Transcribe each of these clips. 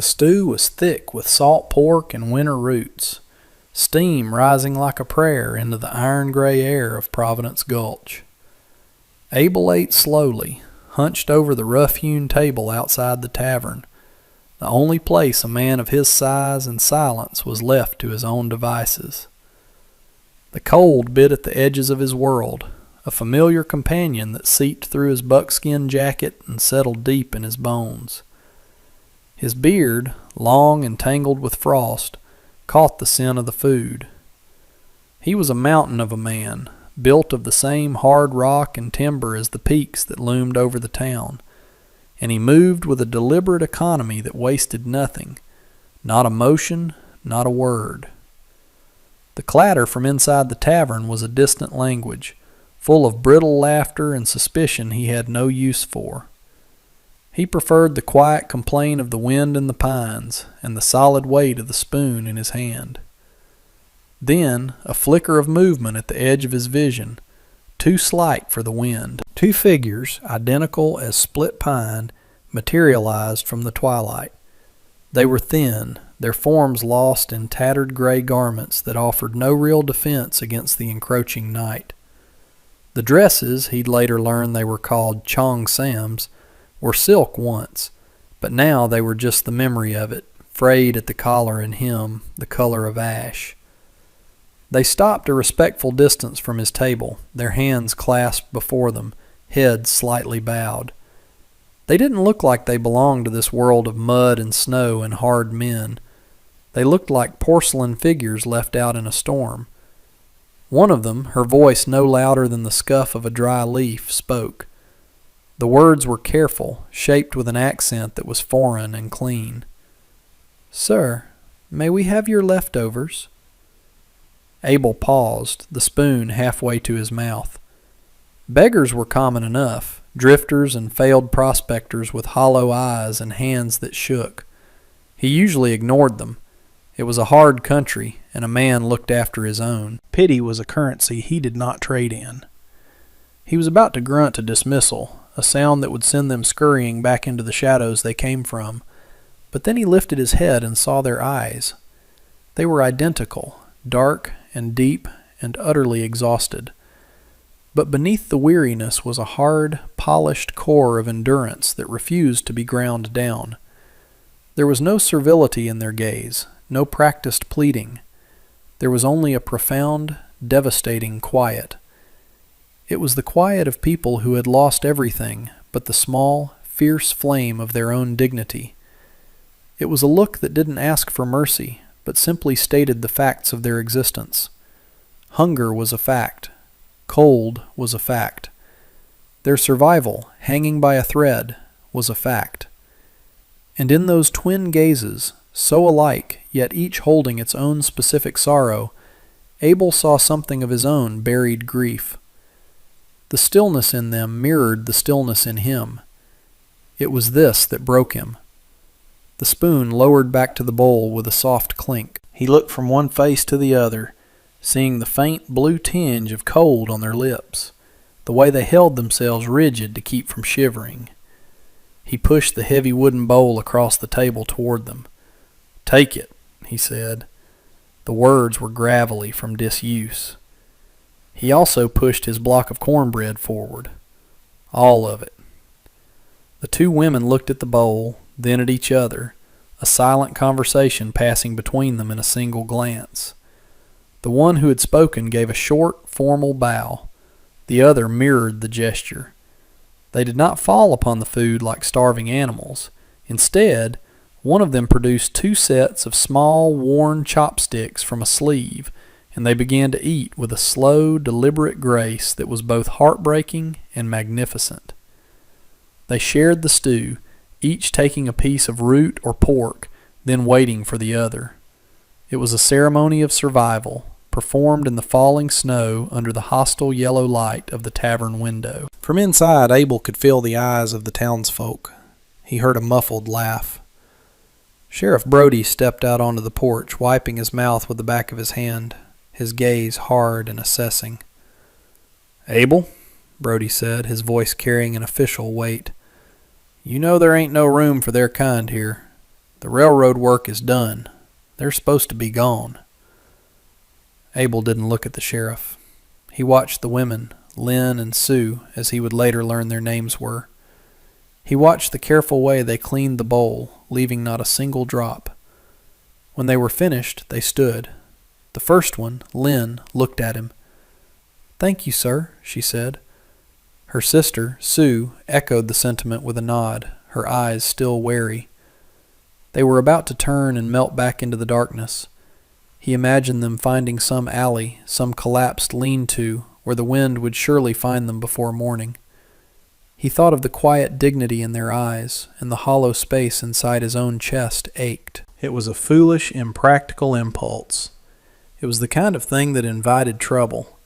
The stew was thick with salt pork and winter roots, steam rising like a prayer into the iron-gray air of Providence Gulch. Abel ate slowly, hunched over the rough-hewn table outside the tavern, the only place a man of his size and silence was left to his own devices. The cold bit at the edges of his world, a familiar companion that seeped through his buckskin jacket and settled deep in his bones. His beard, long and tangled with frost, caught the scent of the food. He was a mountain of a man, built of the same hard rock and timber as the peaks that loomed over the town, and he moved with a deliberate economy that wasted nothing, not a motion, not a word. The clatter from inside the tavern was a distant language, full of brittle laughter and suspicion he had no use for. He preferred the quiet complaint of the wind in the pines and the solid weight of the spoon in his hand. Then a flicker of movement at the edge of his vision, too slight for the wind. Two figures, identical as split pine, materialized from the twilight. They were thin, their forms lost in tattered gray garments that offered no real defense against the encroaching night. The dresses, he'd later learn they were called Chong Sam's, were silk once, but now they were just the memory of it, frayed at the collar and hem, the color of ash. They stopped a respectful distance from his table, their hands clasped before them, heads slightly bowed. They didn't look like they belonged to this world of mud and snow and hard men. They looked like porcelain figures left out in a storm. One of them, her voice no louder than the scuff of a dry leaf, spoke. The words were careful, shaped with an accent that was foreign and clean. "Sir, may we have your leftovers?" Abel paused, the spoon halfway to his mouth. Beggars were common enough, drifters and failed prospectors with hollow eyes and hands that shook. He usually ignored them. It was a hard country, and a man looked after his own. Pity was a currency he did not trade in. He was about to grunt a dismissal, a sound that would send them scurrying back into the shadows they came from, but then he lifted his head and saw their eyes. They were identical, dark and deep and utterly exhausted. But beneath the weariness was a hard, polished core of endurance that refused to be ground down. There was no servility in their gaze, no practiced pleading. There was only a profound, devastating quiet. It was the quiet of people who had lost everything but the small, fierce flame of their own dignity. It was a look that didn't ask for mercy, but simply stated the facts of their existence. Hunger was a fact. Cold was a fact. Their survival, hanging by a thread, was a fact. And in those twin gazes, so alike, yet each holding its own specific sorrow, Abel saw something of his own buried grief. The stillness in them mirrored the stillness in him. It was this that broke him. The spoon lowered back to the bowl with a soft clink. He looked from one face to the other, seeing the faint blue tinge of cold on their lips, the way they held themselves rigid to keep from shivering. He pushed the heavy wooden bowl across the table toward them. "Take it," he said. The words were gravelly from disuse. He also pushed his block of cornbread forward. All of it. The two women looked at the bowl, then at each other, a silent conversation passing between them in a single glance. The one who had spoken gave a short, formal bow. The other mirrored the gesture. They did not fall upon the food like starving animals. Instead, one of them produced 2 sets of small, worn chopsticks from a sleeve, and they began to eat with a slow, deliberate grace that was both heartbreaking and magnificent. They shared the stew, each taking a piece of root or pork, then waiting for the other. It was a ceremony of survival, performed in the falling snow under the hostile yellow light of the tavern window. From inside, Abel could feel the eyes of the townsfolk. He heard a muffled laugh. Sheriff Brody stepped out onto the porch, wiping his mouth with the back of his hand, his gaze hard and assessing. "Abel," Brody said, his voice carrying an official weight, "you know there ain't no room for their kind here. The railroad work is done. They're supposed to be gone." Abel didn't look at the sheriff. He watched the women, Lynn and Sue, as he would later learn their names were. He watched the careful way they cleaned the bowl, leaving not a single drop. When they were finished, they stood. The first one, Lynn, looked at him. "Thank you, sir," she said. Her sister, Sue, echoed the sentiment with a nod, her eyes still wary. They were about to turn and melt back into the darkness. He imagined them finding some alley, some collapsed lean-to, where the wind would surely find them before morning. He thought of the quiet dignity in their eyes, and the hollow space inside his own chest ached. It was a foolish, impractical impulse. It was the kind of thing that invited trouble,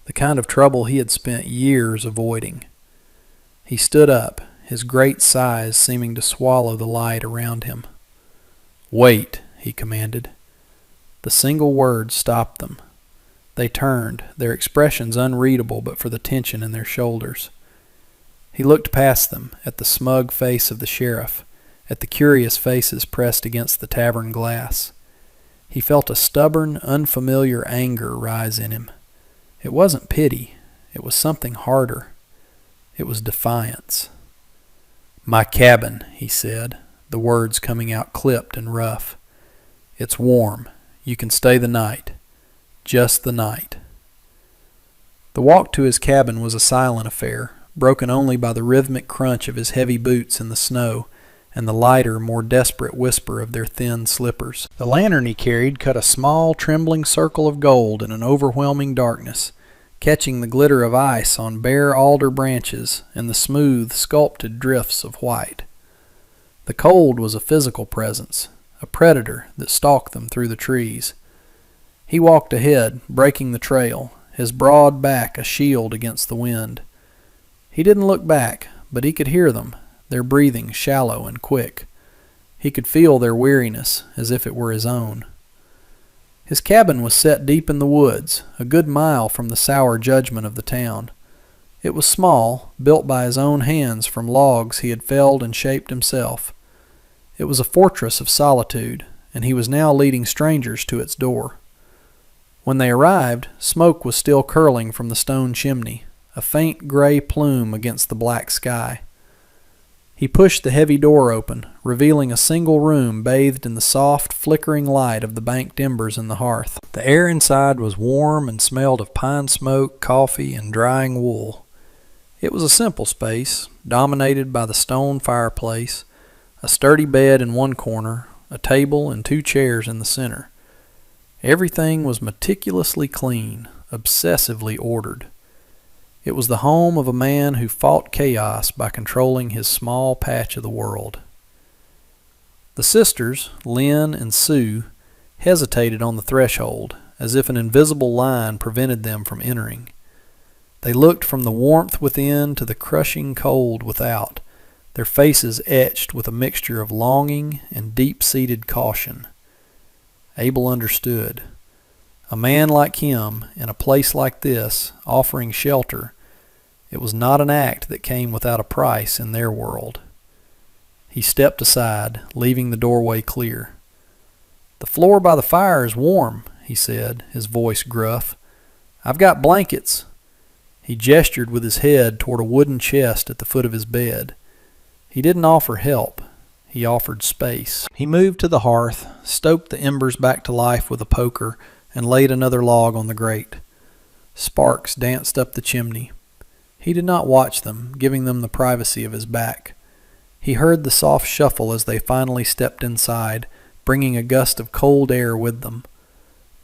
the kind of trouble he had spent years avoiding. He stood up, his great size seeming to swallow the light around him. "Wait," he commanded. The single word stopped them. They turned, their expressions unreadable but for the tension in their shoulders. He looked past them, at the smug face of the sheriff, at the curious faces pressed against the tavern glass. He felt a stubborn, unfamiliar anger rise in him. It wasn't pity. It was something harder. It was defiance. "My cabin," he said, the words coming out clipped and rough. "It's warm. You can stay the night. Just the night." The walk to his cabin was a silent affair, broken only by the rhythmic crunch of his heavy boots in the snow and the lighter, more desperate whisper of their thin slippers. The lantern he carried cut a small, trembling circle of gold in an overwhelming darkness, catching the glitter of ice on bare alder branches and the smooth, sculpted drifts of white. The cold was a physical presence, a predator that stalked them through the trees. He walked ahead, breaking the trail, his broad back a shield against the wind. He didn't look back, but he could hear them, their breathing shallow and quick. He could feel their weariness, as if it were his own. His cabin was set deep in the woods, a good mile from the sour judgment of the town. It was small, built by his own hands from logs he had felled and shaped himself. It was a fortress of solitude, and he was now leading strangers to its door. When they arrived, smoke was still curling from the stone chimney, a faint gray plume against the black sky. He pushed the heavy door open, revealing a single room bathed in the soft, flickering light of the banked embers in the hearth. The air inside was warm and smelled of pine smoke, coffee, and drying wool. It was a simple space, dominated by the stone fireplace, a sturdy bed in one corner, a table and 2 chairs in the center. Everything was meticulously clean, obsessively ordered. It was the home of a man who fought chaos by controlling his small patch of the world. The sisters, Lynn and Sue, hesitated on the threshold, as if an invisible line prevented them from entering. They looked from the warmth within to the crushing cold without, their faces etched with a mixture of longing and deep-seated caution. Abel understood. A man like him, in a place like this, offering shelter, it was not an act that came without a price in their world. He stepped aside, leaving the doorway clear. "The floor by the fire is warm," he said, his voice gruff. "I've got blankets." He gestured with his head toward a wooden chest at the foot of his bed. He didn't offer help. He offered space. He moved to the hearth, stoked the embers back to life with a poker, and laid another log on the grate. Sparks danced up the chimney. He did not watch them, giving them the privacy of his back. He heard the soft shuffle as they finally stepped inside, bringing a gust of cold air with them.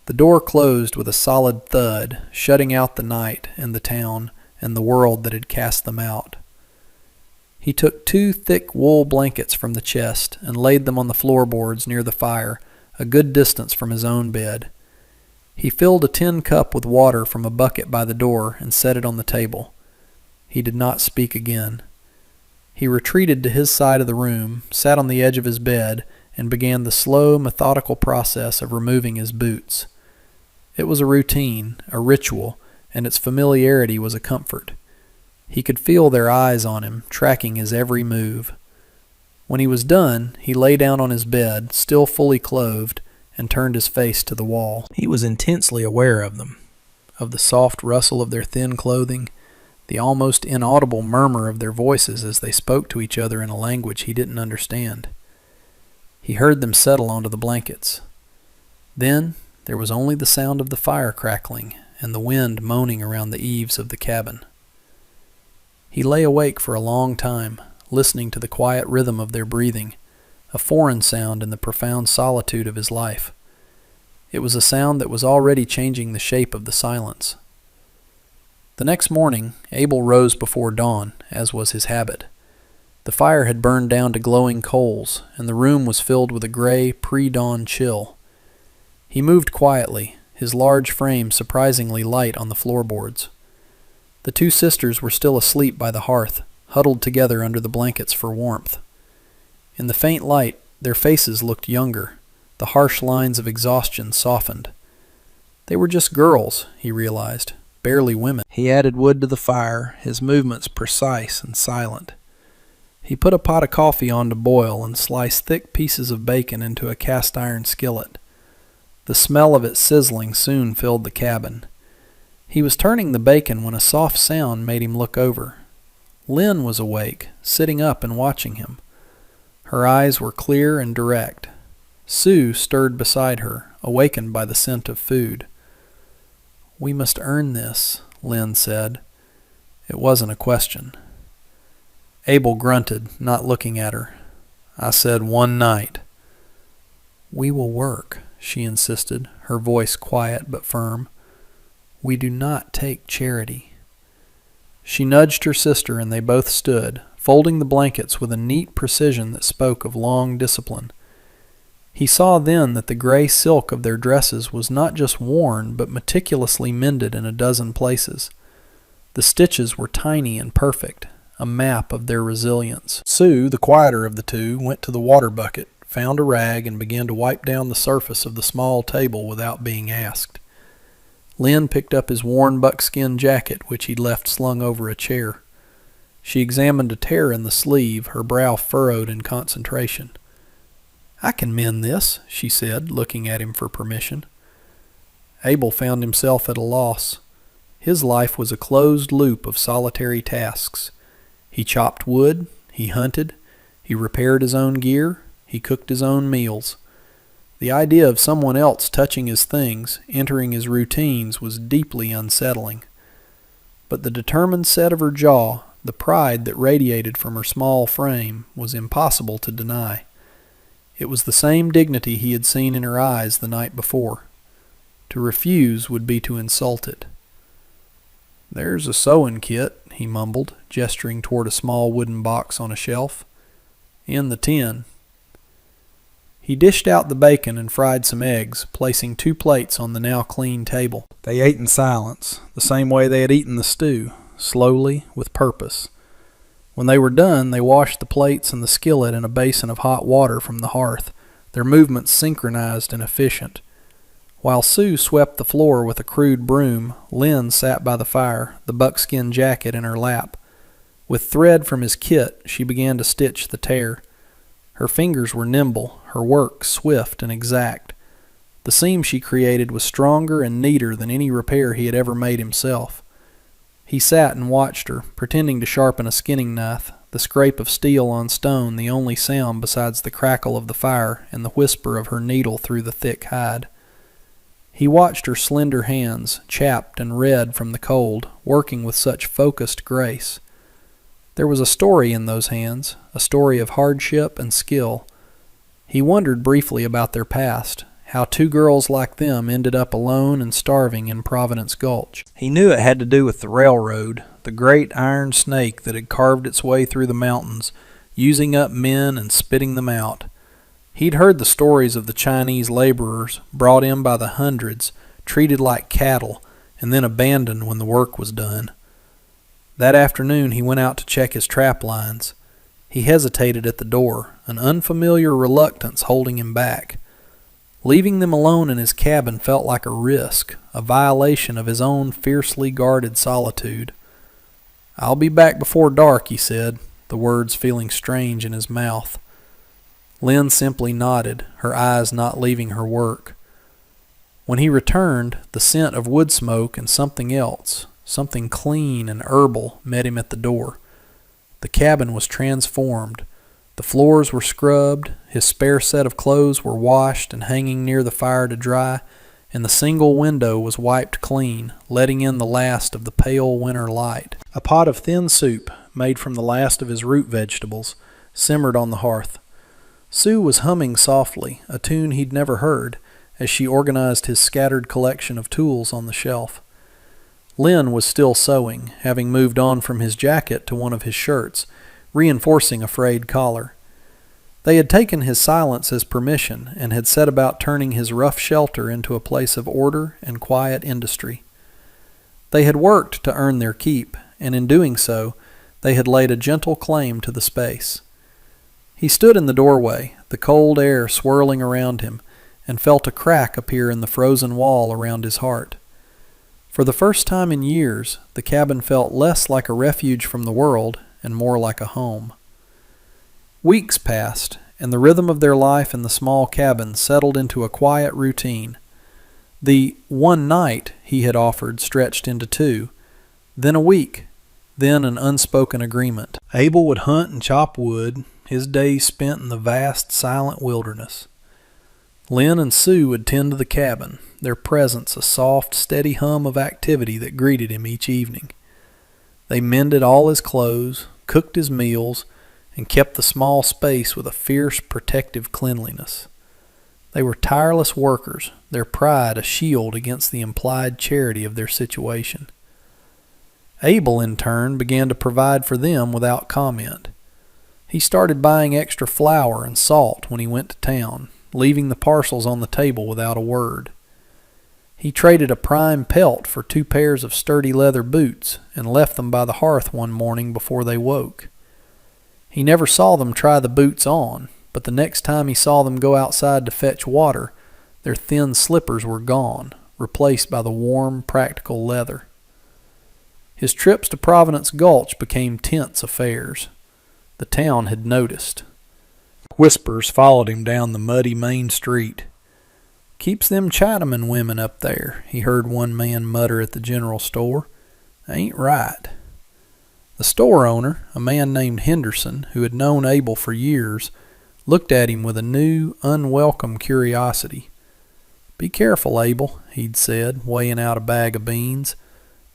The door closed with a solid thud, shutting out the night and the town and the world that had cast them out. He took 2 thick wool blankets from the chest and laid them on the floorboards near the fire, a good distance from his own bed. He filled a tin cup with water from a bucket by the door and set it on the table. He did not speak again. He retreated to his side of the room, sat on the edge of his bed, and began the slow, methodical process of removing his boots. It was a routine, a ritual, and its familiarity was a comfort. He could feel their eyes on him, tracking his every move. When he was done, he lay down on his bed, still fully clothed, and turned his face to the wall. He was intensely aware of them, of the soft rustle of their thin clothing, the almost inaudible murmur of their voices as they spoke to each other in a language he didn't understand. He heard them settle onto the blankets. Then there was only the sound of the fire crackling and the wind moaning around the eaves of the cabin. He lay awake for a long time, listening to the quiet rhythm of their breathing, a foreign sound in the profound solitude of his life. It was a sound that was already changing the shape of the silence. The next morning, Abel rose before dawn, as was his habit. The fire had burned down to glowing coals, and the room was filled with a gray, pre-dawn chill. He moved quietly, his large frame surprisingly light on the floorboards. The two sisters were still asleep by the hearth, huddled together under the blankets for warmth. In the faint light, their faces looked younger, the harsh lines of exhaustion softened. They were just girls, he realized, barely women. He added wood to the fire, his movements precise and silent. He put a pot of coffee on to boil and sliced thick pieces of bacon into a cast-iron skillet. The smell of it sizzling soon filled the cabin. He was turning the bacon when a soft sound made him look over. Lynn was awake, sitting up and watching him. Her eyes were clear and direct. Sue stirred beside her, awakened by the scent of food. "We must earn this," Lynn said. It wasn't a question. Abel grunted, not looking at her. "I said one night." "We will work," she insisted, her voice quiet but firm. "We do not take charity." She nudged her sister and they both stood, folding the blankets with a neat precision that spoke of long discipline. He saw then that the gray silk of their dresses was not just worn but meticulously mended in a dozen places. The stitches were tiny and perfect, a map of their resilience. Sue, the quieter of the two, went to the water bucket, found a rag, and began to wipe down the surface of the small table without being asked. Lynn picked up his worn buckskin jacket, which he'd left slung over a chair. She examined a tear in the sleeve, her brow furrowed in concentration. "I can mend this," she said, looking at him for permission. Abel found himself at a loss. His life was a closed loop of solitary tasks. He chopped wood, he hunted, he repaired his own gear, he cooked his own meals. The idea of someone else touching his things, entering his routines, was deeply unsettling. But the determined set of her jaw, the pride that radiated from her small frame, was impossible to deny. It was the same dignity he had seen in her eyes the night before. To refuse would be to insult it. "There's a sewing kit," he mumbled, gesturing toward a small wooden box on a shelf. "In the tin." He dished out the bacon and fried some eggs, placing 2 plates on the now clean table. They ate in silence, the same way they had eaten the stew, slowly, with purpose. When they were done, they washed the plates and the skillet in a basin of hot water from the hearth, their movements synchronized and efficient. While Sue swept the floor with a crude broom, Lynn sat by the fire, the buckskin jacket in her lap. With thread from his kit, she began to stitch the tear. Her fingers were nimble, her work swift and exact. The seam she created was stronger and neater than any repair he had ever made himself. He sat and watched her, pretending to sharpen a skinning knife, the scrape of steel on stone the only sound besides the crackle of the fire and the whisper of her needle through the thick hide. He watched her slender hands, chapped and red from the cold, working with such focused grace. There was a story in those hands, a story of hardship and skill. He wondered briefly about their past, how 2 girls like them ended up alone and starving in Providence Gulch. He knew it had to do with the railroad, the great iron snake that had carved its way through the mountains, using up men and spitting them out. He'd heard the stories of the Chinese laborers, brought in by the hundreds, treated like cattle, and then abandoned when the work was done. That afternoon he went out to check his trap lines. He hesitated at the door, an unfamiliar reluctance holding him back. Leaving them alone in his cabin felt like a risk, a violation of his own fiercely guarded solitude. "I'll be back before dark," he said, the words feeling strange in his mouth. Lynn simply nodded, her eyes not leaving her work. When he returned, the scent of wood smoke and something else, something clean and herbal, met him at the door. The cabin was transformed. The floors were scrubbed, his spare set of clothes were washed and hanging near the fire to dry, and the single window was wiped clean, letting in the last of the pale winter light. A pot of thin soup, made from the last of his root vegetables, simmered on the hearth. Sue was humming softly, a tune he'd never heard, as she organized his scattered collection of tools on the shelf. Lynn was still sewing, having moved on from his jacket to one of his shirts, reinforcing a frayed collar. They had taken his silence as permission and had set about turning his rough shelter into a place of order and quiet industry. They had worked to earn their keep, and in doing so, they had laid a gentle claim to the space. He stood in the doorway, the cold air swirling around him, and felt a crack appear in the frozen wall around his heart. For the first time in years, the cabin felt less like a refuge from the world and more like a home. Weeks passed, and the rhythm of their life in the small cabin settled into a quiet routine. The one night he had offered stretched into 2, then a week, then an unspoken agreement. Abel would hunt and chop wood, his days spent in the vast, silent wilderness. Lynn and Sue would tend to the cabin, their presence a soft, steady hum of activity that greeted him each evening. They mended all his clothes, cooked his meals, and kept the small space with a fierce, protective cleanliness. They were tireless workers, their pride a shield against the implied charity of their situation. Abel, in turn, began to provide for them without comment. He started buying extra flour and salt when he went to town, leaving the parcels on the table without a word. He traded a prime pelt for 2 pairs of sturdy leather boots and left them by the hearth one morning before they woke. He never saw them try the boots on, but the next time he saw them go outside to fetch water, their thin slippers were gone, replaced by the warm, practical leather. His trips to Providence Gulch became tense affairs. The town had noticed. Whispers followed him down the muddy main street. "Keeps them Chinaman women up there," he heard one man mutter at the general store. "Ain't right." The store owner, a man named Henderson, who had known Abel for years, looked at him with a new, unwelcome curiosity. "Be careful, Abel," he'd said, weighing out a bag of beans.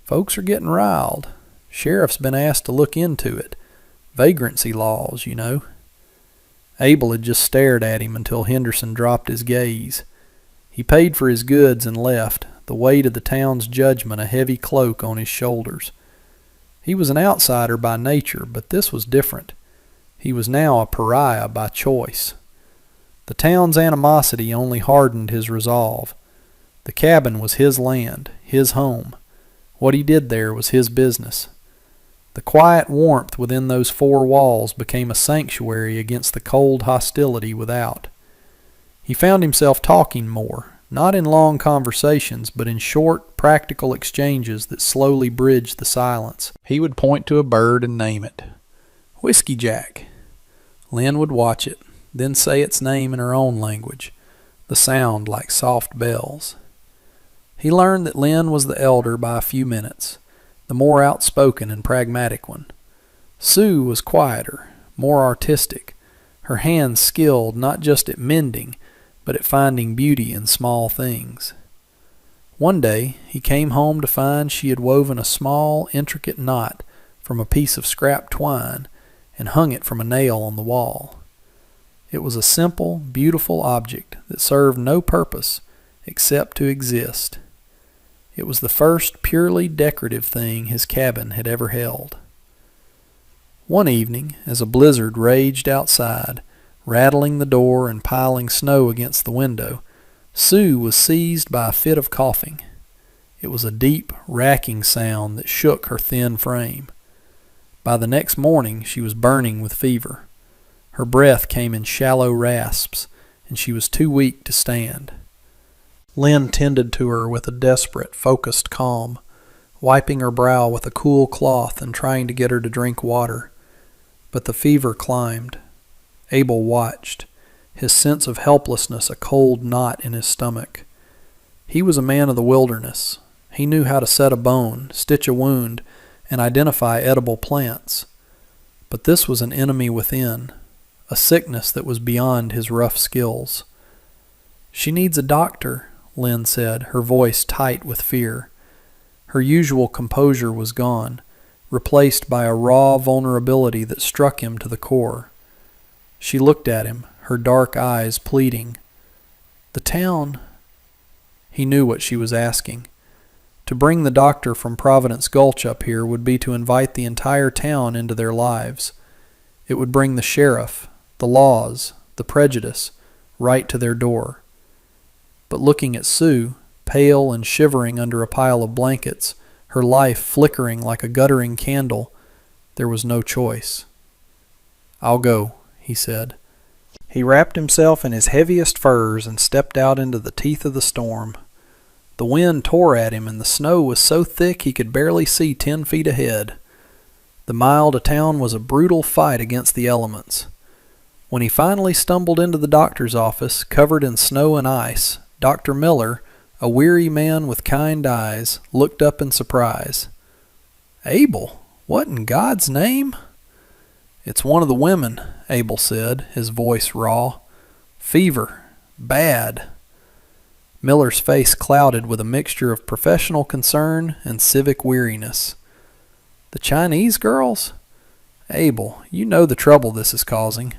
"Folks are getting riled. Sheriff's been asked to look into it. Vagrancy laws, you know." Abel had just stared at him until Henderson dropped his gaze. He paid for his goods and left, the weight of the town's judgment a heavy cloak on his shoulders. He was an outsider by nature, but this was different. He was now a pariah by choice. The town's animosity only hardened his resolve. The cabin was his land, his home. What he did there was his business. The quiet warmth within those 4 walls became a sanctuary against the cold hostility without. He found himself talking more, not in long conversations, but in short, practical exchanges that slowly bridged the silence. He would point to a bird and name it. "Whiskey Jack." Lynn would watch it, then say its name in her own language, the sound like soft bells. He learned that Lynn was the elder by a few minutes, the more outspoken and pragmatic one. Sue was quieter, more artistic, her hands skilled not just at mending, but at finding beauty in small things. One day he came home to find she had woven a small, intricate knot from a piece of scrap twine and hung it from a nail on the wall. It was a simple, beautiful object that served no purpose except to exist. It was the first purely decorative thing his cabin had ever held. One evening, as a blizzard raged outside, rattling the door and piling snow against the window, Sue was seized by a fit of coughing. It was a deep, racking sound that shook her thin frame. By the next morning she was burning with fever. Her breath came in shallow rasps, and she was too weak to stand. Lynn tended to her with a desperate, focused calm, wiping her brow with a cool cloth and trying to get her to drink water. But the fever climbed. Abel watched. his sense of helplessness a cold knot in his stomach. He was a man of the wilderness. He knew how to set a bone, stitch a wound, and identify edible plants. But this was an enemy within, a sickness that was beyond his rough skills. "She needs a doctor," Lynn said, her voice tight with fear. Her usual composure was gone, replaced by a raw vulnerability that struck him to the core. She looked at him, her dark eyes pleading. "The town—" He knew what she was asking. To bring the doctor from Providence Gulch up here would be to invite the entire town into their lives. It would bring the sheriff, the laws, the prejudice, right to their door. But looking at Sue, pale and shivering under a pile of blankets, her life flickering like a guttering candle, there was no choice. "I'll go," he said. He wrapped himself in his heaviest furs and stepped out into the teeth of the storm. The wind tore at him, and the snow was so thick he could barely see 10 feet ahead. The mile to town was a brutal fight against the elements. When he finally stumbled into the doctor's office, covered in snow and ice, Dr. Miller, a weary man with kind eyes, looked up in surprise. "Abel, what in God's name?" "It's one of the women," Abel said, his voice raw. "Fever. Bad." Miller's face clouded with a mixture of professional concern and civic weariness. "The Chinese girls? Abel, you know the trouble this is causing."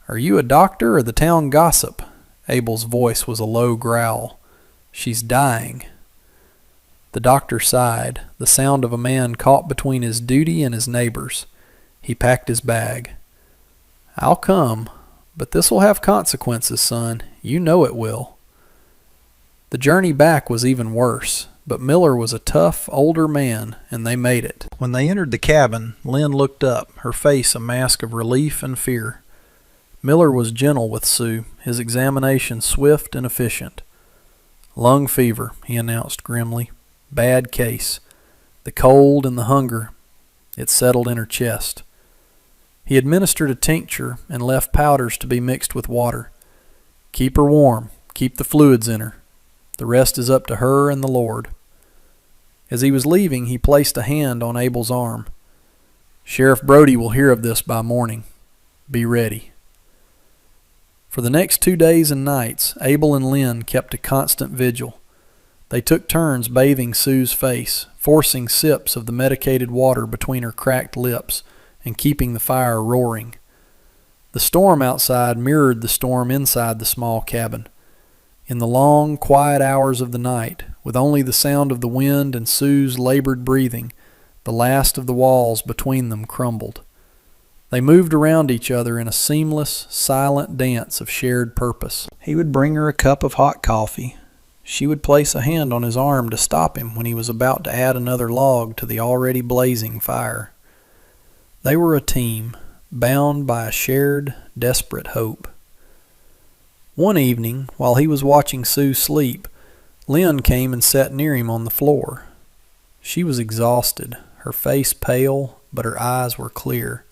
"Are you a doctor or the town gossip?" Abel's voice was a low growl. "She's dying." The doctor sighed, the sound of a man caught between his duty and his neighbors. He packed his bag. "I'll come, but this will have consequences, son. You know it will." The journey back was even worse, but Miller was a tough, older man, and they made it. When they entered the cabin, Lynn looked up, her face a mask of relief and fear. Miller was gentle with Sue, his examination swift and efficient. "Lung fever," he announced grimly. "Bad case. The cold and the hunger, it settled in her chest." He administered a tincture and left powders to be mixed with water. "Keep her warm. Keep the fluids in her. The rest is up to her and the Lord." As he was leaving, he placed a hand on Abel's arm. "Sheriff Brody will hear of this by morning. Be ready." For the next 2 days and nights, Abel and Lynn kept a constant vigil. They took turns bathing Sue's face, forcing sips of the medicated water between her cracked lips, and keeping the fire roaring. The storm outside mirrored the storm inside the small cabin. In the long, quiet hours of the night, with only the sound of the wind and Sue's labored breathing, the last of the walls between them crumbled. They moved around each other in a seamless, silent dance of shared purpose. He would bring her a cup of hot coffee. She would place a hand on his arm to stop him when he was about to add another log to the already blazing fire. They were a team, bound by a shared, desperate hope. One evening, while he was watching Sue sleep, Lynn came and sat near him on the floor. She was exhausted, her face pale, but her eyes were clear.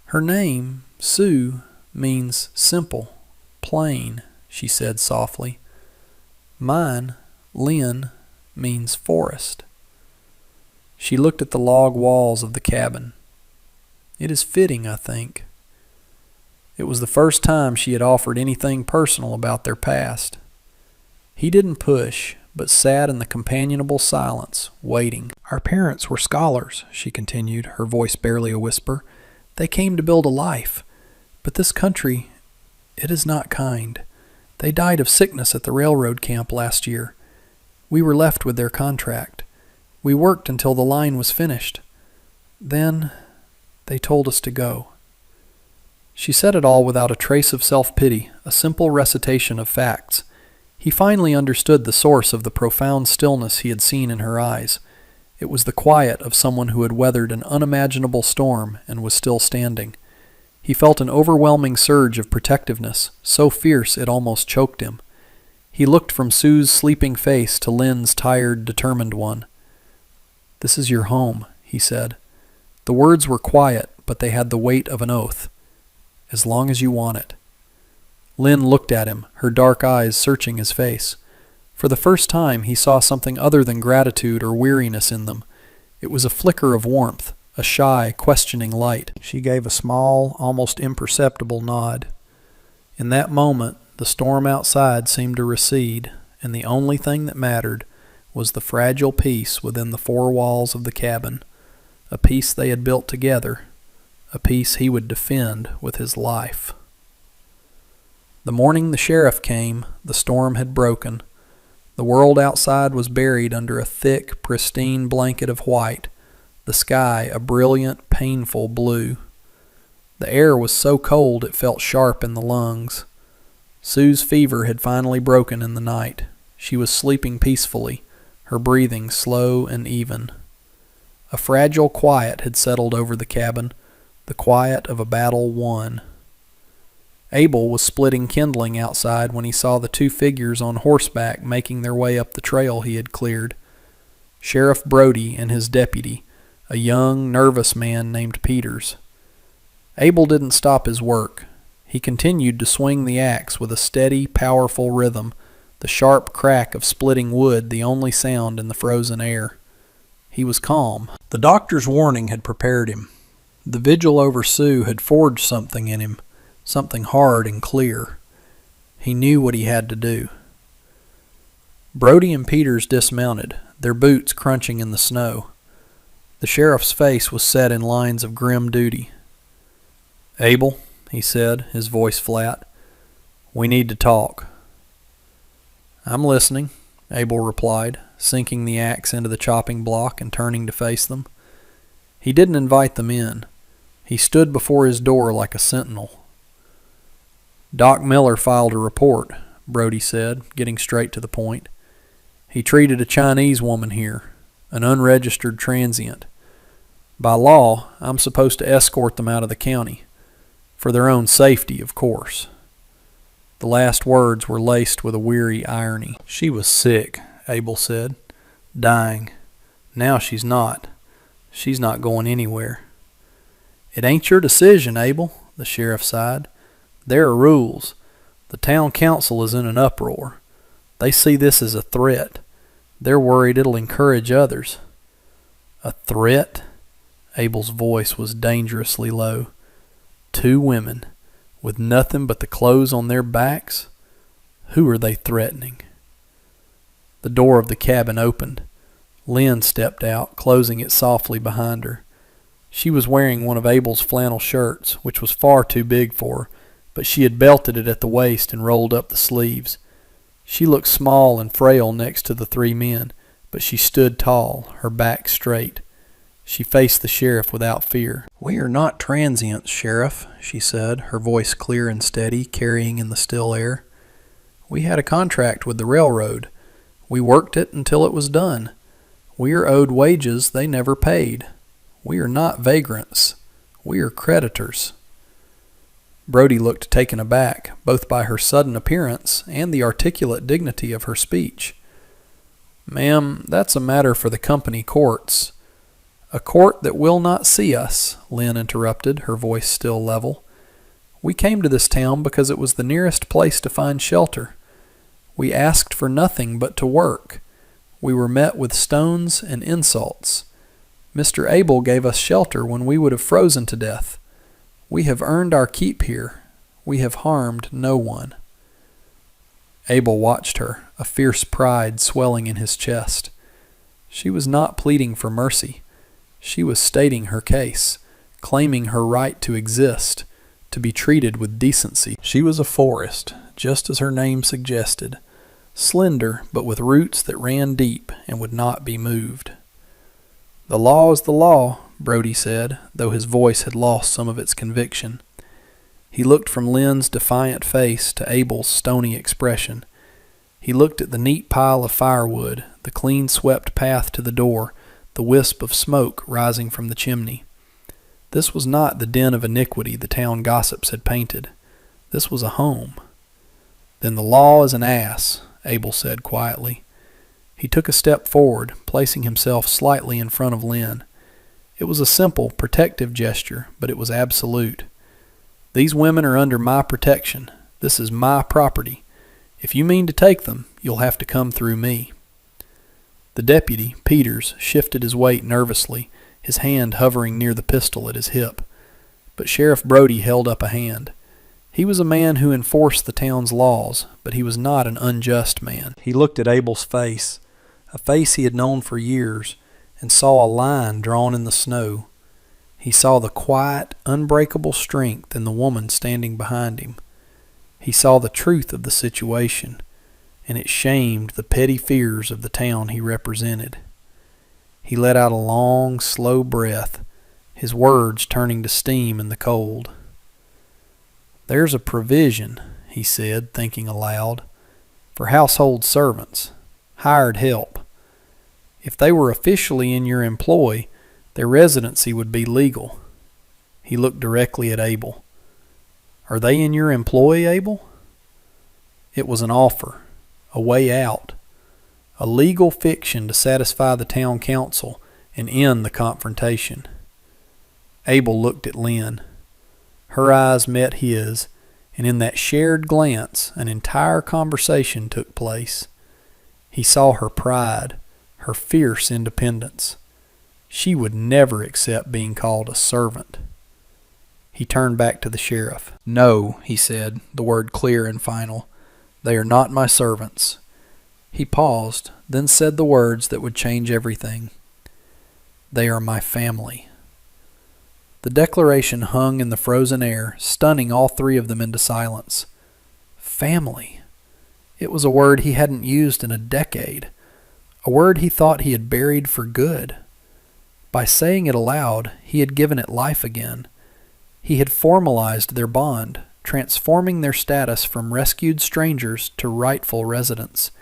"Her name, Sue, means simple, plain," she said softly. "Mine, Lynn, means forest." She looked at the log walls of the cabin. "It is fitting, I think." It was the first time she had offered anything personal about their past. He didn't push, but sat in the companionable silence, waiting. "Our parents were scholars," she continued, her voice barely a whisper. "They came to build a life. But this country, it is not kind. They died of sickness at the railroad camp last year. We were left with their contract. We worked until the line was finished. Then they told us to go." She said it all without a trace of self-pity, a simple recitation of facts. He finally understood the source of the profound stillness he had seen in her eyes. It was the quiet of someone who had weathered an unimaginable storm and was still standing. He felt an overwhelming surge of protectiveness, so fierce it almost choked him. He looked from Sue's sleeping face to Lynn's tired, determined one. "This is your home," he said. The words were quiet, but they had the weight of an oath. "As long as you want it." Lynn looked at him, her dark eyes searching his face. For the first time he saw something other than gratitude or weariness in them. It was a flicker of warmth, a shy, questioning light. She gave a small, almost imperceptible nod. In that moment, the storm outside seemed to recede, and the only thing that mattered was the fragile peace within the four walls of the cabin, a peace they had built together, a peace he would defend with his life. The morning the sheriff came, the storm had broken. The world outside was buried under a thick, pristine blanket of white, the sky a brilliant, painful blue. The air was so cold it felt sharp in the lungs. Sue's fever had finally broken in the night. She was sleeping peacefully, her breathing slow and even. A fragile quiet had settled over the cabin, the quiet of a battle won. Abel was splitting kindling outside when he saw the two figures on horseback making their way up the trail he had cleared. Sheriff Brody and his deputy, a young, nervous man named Peters. Abel didn't stop his work. He continued to swing the axe with a steady, powerful rhythm, the sharp crack of splitting wood the only sound in the frozen air. He was calm. The doctor's warning had prepared him. The vigil over Sue had forged something in him, something hard and clear. He knew what he had to do. Brody and Peters dismounted, their boots crunching in the snow. The sheriff's face was set in lines of grim duty. "Abel," he said, his voice flat, "we need to talk." "I'm listening," Abel replied, sinking the axe into the chopping block and turning to face them. He didn't invite them in. He stood before his door like a sentinel. "Doc Miller filed a report," Brody said, getting straight to the point. "He treated a Chinese woman here, an unregistered transient. By law, I'm supposed to escort them out of the county. For their own safety, of course." The last words were laced with a weary irony. "She was sick," Abel said. "Dying. Now she's not. She's not going anywhere." "It ain't your decision, Abel," the sheriff sighed. "There are rules. The town council is in an uproar. They see this as a threat. They're worried it'll encourage others." "A threat?" Abel's voice was dangerously low. "Two women, with nothing but the clothes on their backs? Who are they threatening?" The door of the cabin opened. Lynn stepped out, closing it softly behind her. She was wearing one of Abel's flannel shirts, which was far too big for her, but she had belted it at the waist and rolled up the sleeves. She looked small and frail next to the three men, but she stood tall, her back straight. She faced the sheriff without fear. "We are not transients, Sheriff," she said, her voice clear and steady, carrying in the still air. "We had a contract with the railroad. We worked it until it was done. We are owed wages they never paid. We are not vagrants. We are creditors." Brody looked taken aback, both by her sudden appearance and the articulate dignity of her speech. "Ma'am, that's a matter for the company courts." "A court that will not see us," Lynn interrupted, her voice still level. "We came to this town because it was the nearest place to find shelter. We asked for nothing but to work. We were met with stones and insults. Mr. Abel gave us shelter when we would have frozen to death. We have earned our keep here. We have harmed no one." Abel watched her, a fierce pride swelling in his chest. She was not pleading for mercy. She was stating her case, claiming her right to exist, to be treated with decency. She was a forest, just as her name suggested, slender but with roots that ran deep and would not be moved. "The law is the law," Brody said, though his voice had lost some of its conviction. He looked from Lynn's defiant face to Abel's stony expression. He looked at the neat pile of firewood, the clean-swept path to the door, the wisp of smoke rising from the chimney. This was not the den of iniquity the town gossips had painted. This was a home. "Then the law is an ass," Abel said quietly. He took a step forward, placing himself slightly in front of Lynn. It was a simple, protective gesture, but it was absolute. "These women are under my protection. This is my property. If you mean to take them, you'll have to come through me." The deputy, Peters, shifted his weight nervously, his hand hovering near the pistol at his hip. But Sheriff Brody held up a hand. He was a man who enforced the town's laws, but he was not an unjust man. He looked at Abel's face, a face he had known for years, and saw a line drawn in the snow. He saw the quiet, unbreakable strength in the woman standing behind him. He saw the truth of the situation, and it shamed the petty fears of the town he represented. He let out a long, slow breath, his words turning to steam in the cold. "There's a provision," he said, thinking aloud, "for household servants, hired help. If they were officially in your employ, their residency would be legal." He looked directly at Abel. "Are they in your employ, Abel?" It was an offer, a way out, a legal fiction to satisfy the town council and end the confrontation. Abel looked at Lynn. Her eyes met his, and in that shared glance an entire conversation took place. He saw her pride, her fierce independence. She would never accept being called a servant. He turned back to the sheriff. "No," he said, the word clear and final. "They are not my servants." He paused, then said the words that would change everything. "They are my family." The declaration hung in the frozen air, stunning all three of them into silence. Family. It was a word he hadn't used in a decade, a word he thought he had buried for good. By saying it aloud, he had given it life again. He had formalized their bond, transforming their status from rescued strangers to rightful residents.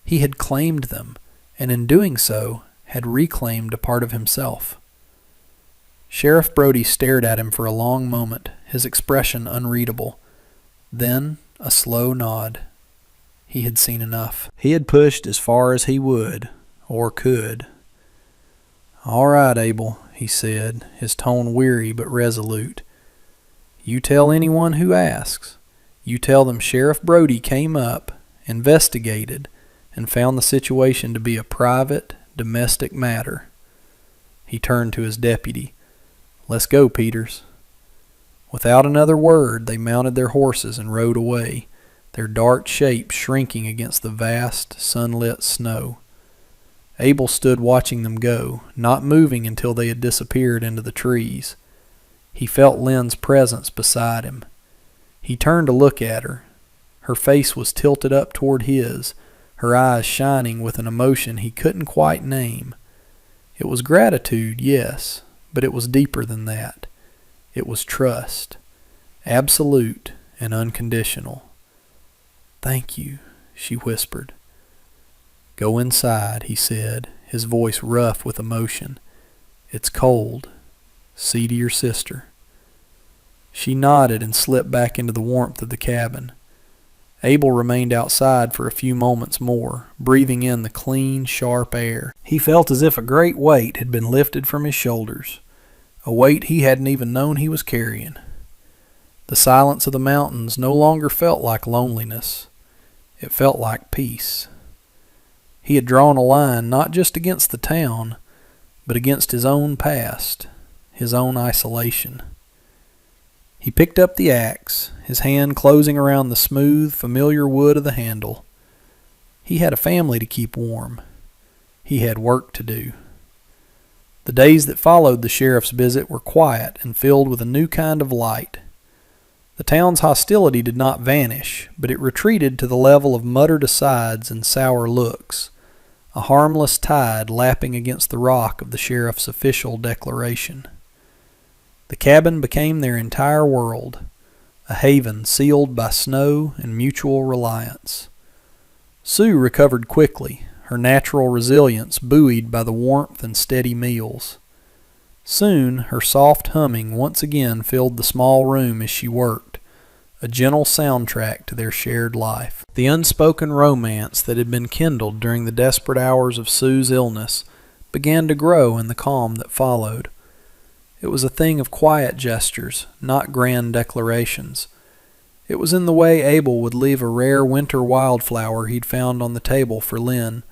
He had claimed them, and in doing so, had reclaimed a part of himself. Sheriff Brody stared at him for a long moment, his expression unreadable. Then a slow nod. He had seen enough. He had pushed as far as he would, or could. "All right, Abel," he said, his tone weary but resolute. "You tell anyone who asks. You tell them Sheriff Brody came up, investigated, and found the situation to be a private, domestic matter." He turned to his deputy. "Let's go, Peters." Without another word, they mounted their horses and rode away, their dark shapes shrinking against the vast, sunlit snow. Abel stood watching them go, not moving until they had disappeared into the trees. He felt Lynn's presence beside him. He turned to look at her. Her face was tilted up toward his, her eyes shining with an emotion he couldn't quite name. It was gratitude, yes, but it was deeper than that. It was trust, absolute and unconditional. "Thank you," she whispered. "Go inside," he said, his voice rough with emotion. "It's cold. See to your sister." She nodded and slipped back into the warmth of the cabin. Abel remained outside for a few moments more, breathing in the clean, sharp air. He felt as if a great weight had been lifted from his shoulders, a weight he hadn't even known he was carrying. The silence of the mountains no longer felt like loneliness. It felt like peace. He had drawn a line not just against the town, but against his own past, his own isolation. He picked up the axe, his hand closing around the smooth, familiar wood of the handle. He had a family to keep warm. He had work to do. The days that followed the sheriff's visit were quiet and filled with a new kind of light. The town's hostility did not vanish, but it retreated to the level of muttered asides and sour looks, a harmless tide lapping against the rock of the sheriff's official declaration. The cabin became their entire world, a haven sealed by snow and mutual reliance. Sue recovered quickly, her natural resilience buoyed by the warmth and steady meals. Soon her soft humming once again filled the small room as she worked, a gentle soundtrack to their shared life. The unspoken romance that had been kindled during the desperate hours of Sue's illness began to grow in the calm that followed. It was a thing of quiet gestures, not grand declarations. It was in the way Abel would leave a rare winter wildflower he'd found on the table for Lynn,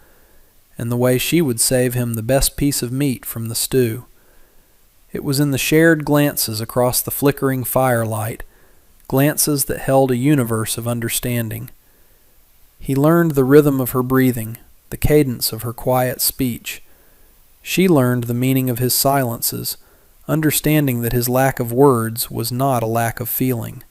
and the way she would save him the best piece of meat from the stew. It was in the shared glances across the flickering firelight, glances that held a universe of understanding. He learned the rhythm of her breathing, the cadence of her quiet speech. She learned the meaning of his silences, understanding that his lack of words was not a lack of feeling.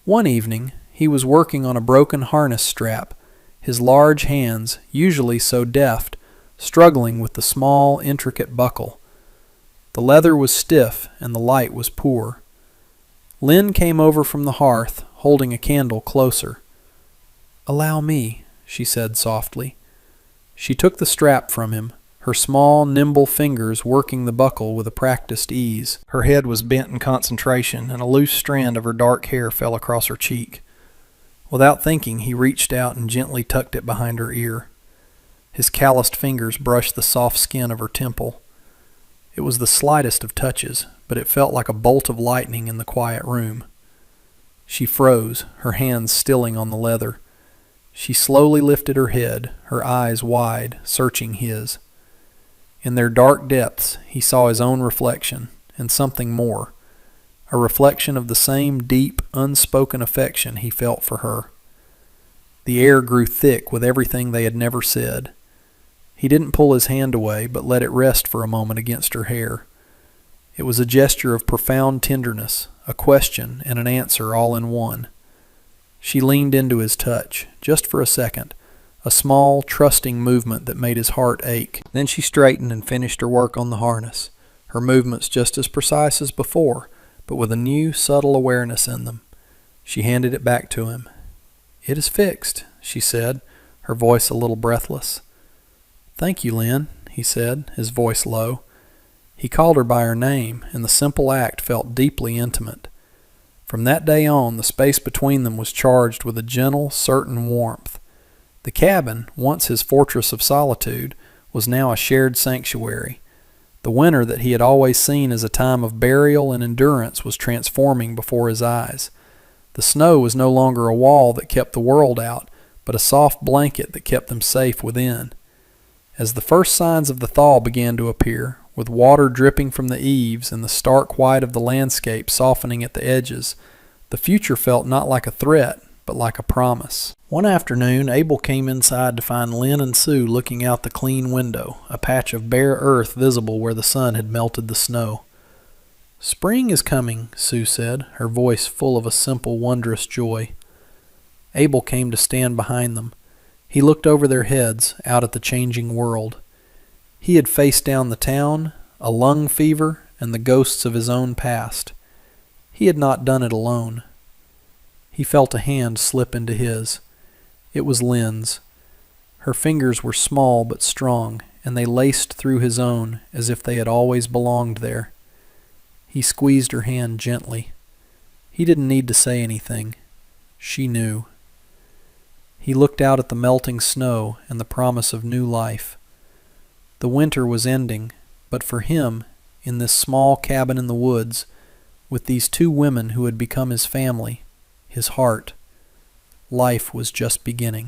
One evening, he was working on a broken harness strap, his large hands, usually so deft, struggling with the small, intricate buckle. The leather was stiff and the light was poor. Lynn came over from the hearth, holding a candle closer. "Allow me," she said softly. She took the strap from him, her small, nimble fingers working the buckle with a practiced ease. Her head was bent in concentration, and a loose strand of her dark hair fell across her cheek. Without thinking, he reached out and gently tucked it behind her ear. His calloused fingers brushed the soft skin of her temple. It was the slightest of touches, but it felt like a bolt of lightning in the quiet room. She froze, her hands stilling on the leather. She slowly lifted her head, her eyes wide, searching his. In their dark depths, he saw his own reflection, and something more, a reflection of the same deep, unspoken affection he felt for her. The air grew thick with everything they had never said. He didn't pull his hand away, but let it rest for a moment against her hair. It was a gesture of profound tenderness, a question and an answer all in one. She leaned into his touch, just for a second, a small, trusting movement that made his heart ache. Then she straightened and finished her work on the harness, her movements just as precise as before, but with a new, subtle awareness in them. She handed it back to him. "It is fixed," she said, her voice a little breathless. "Thank you, Lynn," he said, his voice low. He called her by her name, and the simple act felt deeply intimate. From that day on, the space between them was charged with a gentle, certain warmth. The cabin, once his fortress of solitude, was now a shared sanctuary. The winter that he had always seen as a time of burial and endurance was transforming before his eyes. The snow was no longer a wall that kept the world out, but a soft blanket that kept them safe within. As the first signs of the thaw began to appear, with water dripping from the eaves and the stark white of the landscape softening at the edges, the future felt not like a threat, but like a promise. One afternoon, Abel came inside to find Lynn and Sue looking out the clean window, a patch of bare earth visible where the sun had melted the snow. "Spring is coming," Sue said, her voice full of a simple, wondrous joy. Abel came to stand behind them. He looked over their heads, out at the changing world. He had faced down the town, a lung fever, and the ghosts of his own past. He had not done it alone. He felt a hand slip into his. It was Lynn's. Her fingers were small but strong, and they laced through his own as if they had always belonged there. He squeezed her hand gently. He didn't need to say anything. She knew. He looked out at the melting snow and the promise of new life. The winter was ending, but for him, in this small cabin in the woods, with these two women who had become his family, his heart, life was just beginning.